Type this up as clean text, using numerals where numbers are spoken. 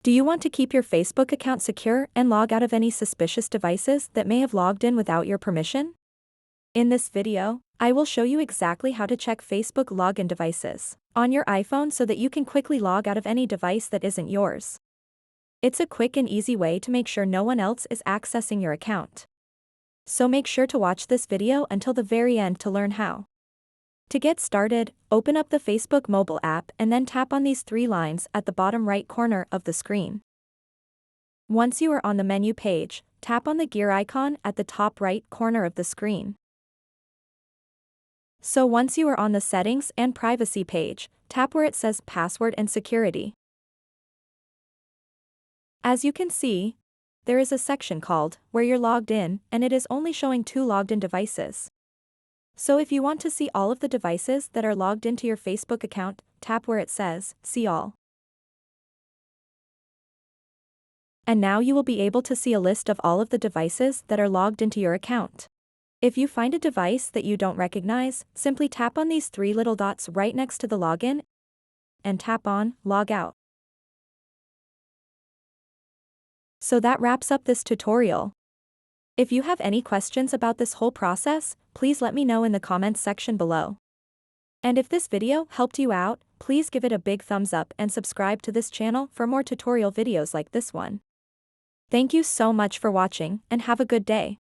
Do you want to keep your Facebook account secure and log out of any suspicious devices that may have logged in without your permission? In this video, I will show you exactly how to check Facebook login devices on your iPhone so that you can quickly log out of any device that isn't yours. It's a quick and easy way to make sure no one else is accessing your account. So make sure to watch this video until the very end to learn how. To get started, open up the Facebook mobile app and then tap on these three lines at the bottom right corner of the screen. Once you are on the menu page, tap on the gear icon at the top right corner of the screen. So once you are on the Settings and Privacy page, tap where it says Password and Security. As you can see, there is a section called Where you're logged in, and it is only showing 2 logged in devices. So if you want to see all of the devices that are logged into your Facebook account, tap where it says See All. And now you will be able to see a list of all of the devices that are logged into your account. If you find a device that you don't recognize, simply tap on these 3 little dots right next to the login and tap on Log Out. So that wraps up this tutorial. If you have any questions about this whole process, please let me know in the comments section below. And if this video helped you out, please give it a big thumbs up and subscribe to this channel for more tutorial videos like this one. Thank you so much for watching and have a good day.